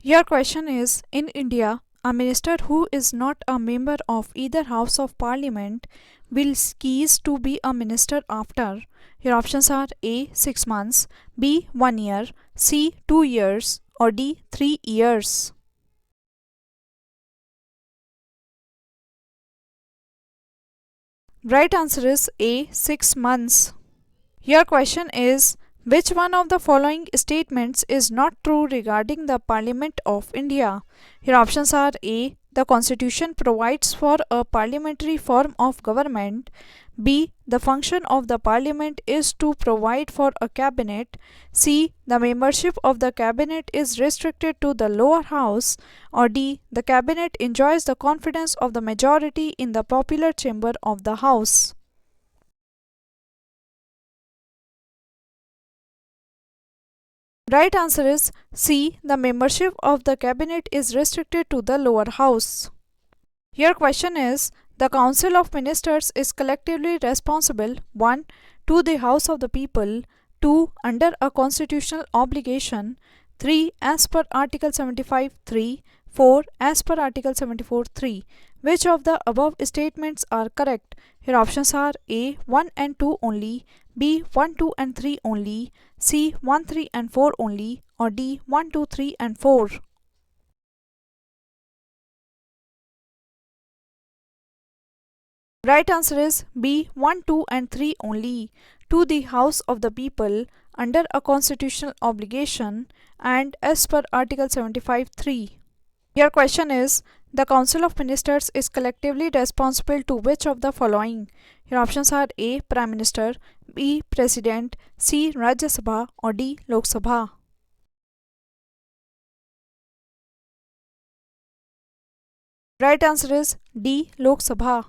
Your question is, in India, a minister who is not a member of either House of Parliament will cease to be a minister after. Your options are A. 6 months, B. 1 year, C. 2 years, or D. 3 years. Right answer is A. 6 months. Your question is, which one of the following statements is not true regarding the Parliament of India? Your options are A. The Constitution provides for a parliamentary form of government. B. The function of the Parliament is to provide for a cabinet. C. The membership of the cabinet is restricted to the lower house. Or D. The cabinet enjoys the confidence of the majority in the popular chamber of the house. Right answer is C. The membership of the cabinet is restricted to the lower house. Your question is, the Council of Ministers is collectively responsible 1. To the House of the People, 2. Under a constitutional obligation, 3. As per Article 75(3), 4. As per Article 74(3). Which of the above statements are correct? Your options are A. 1 and 2 only, B. 1, 2 and 3 only, C. 1, 3 and 4 only, or D. 1, 2, 3 and 4. Right answer is B. 1, 2 and 3 only. To the House of the People, under a constitutional obligation, and as per Article 75(3). Your question is, the Council of Ministers is collectively responsible to which of the following? Your options are A. Prime Minister, B. President, C. Rajya Sabha, or D. Lok Sabha. Right answer is D. Lok Sabha.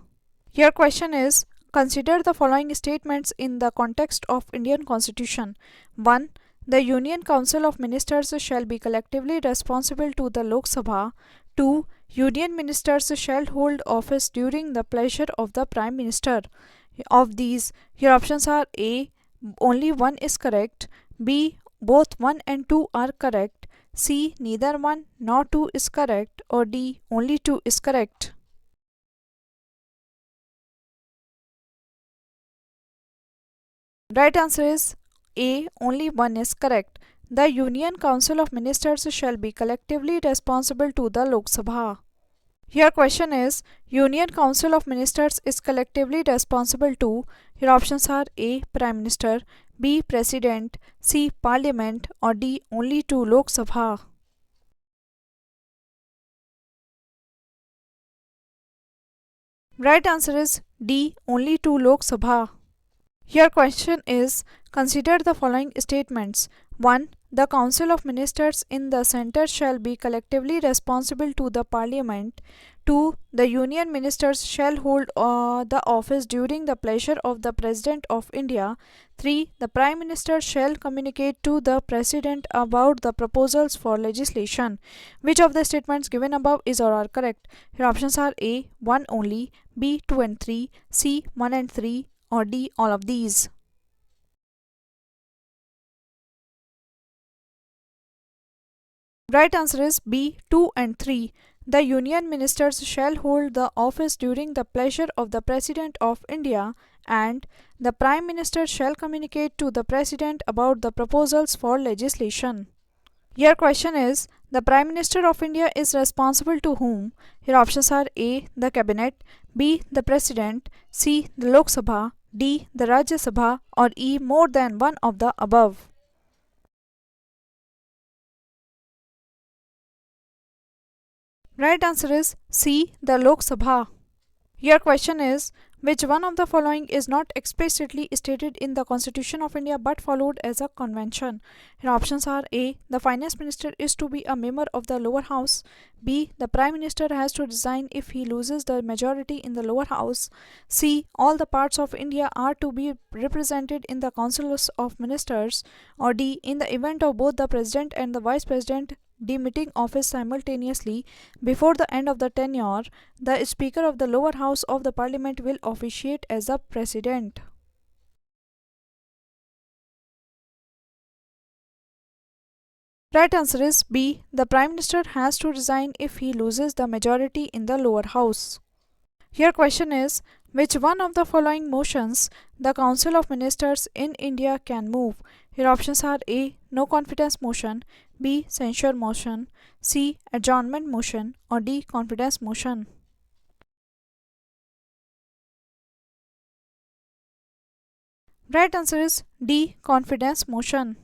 Your question is, consider the following statements in the context of Indian Constitution. 1. The Union Council of Ministers shall be collectively responsible to the Lok Sabha. 2. Union Ministers shall hold office during the pleasure of the Prime Minister. Of these, your options are A. Only one is correct, B. Both 1 and 2 are correct, C. Neither 1 nor 2 is correct, or D. Only 2 is correct. Right answer is A. Only 1 is correct. The Union Council of Ministers shall be collectively responsible to the Lok Sabha. Your question is, Union Council of Ministers is collectively responsible to. Your options are A. Prime Minister, B. President, C. Parliament, or D. Only to Lok Sabha. Right answer is D. Only to Lok Sabha. Your question is, consider the following statements. 1. The Council of Ministers in the centre shall be collectively responsible to the Parliament. 2. The Union Ministers shall hold the office during the pleasure of the President of India. 3. The Prime Minister shall communicate to the President about the proposals for legislation. Which of the statements given above is or are correct? Your options are A. 1 only, B. 2 and 3, C. 1 and 3, or D. All of these. Right answer is B. 2 and 3. The Union Ministers shall hold the office during the pleasure of the President of India, and the Prime Minister shall communicate to the President about the proposals for legislation. Your question is, the Prime Minister of India is responsible to whom? Your options are A. The Cabinet, B. The President, C. The Lok Sabha, D. The Rajya Sabha, or E. More than one of the above. Right answer is C. The Lok Sabha. Your question is, which one of the following is not explicitly stated in the Constitution of India but followed as a convention? Your options are A. The Finance Minister is to be a member of the lower house, B. The Prime Minister has to resign if he loses the majority in the lower house, C. All the parts of India are to be represented in the councils of ministers, or D. In the event of both the President and the Vice President demitting office simultaneously before the end of the tenure, the Speaker of the lower house of the Parliament will officiate as the President. Right answer is B. The Prime Minister has to resign if he loses the majority in the lower house. Your question is, which one of the following motions the Council of Ministers in India can move? Your options are A. No confidence motion, B. Censure motion, C. Adjournment motion, or D. Confidence motion. Right answer is D. Confidence motion.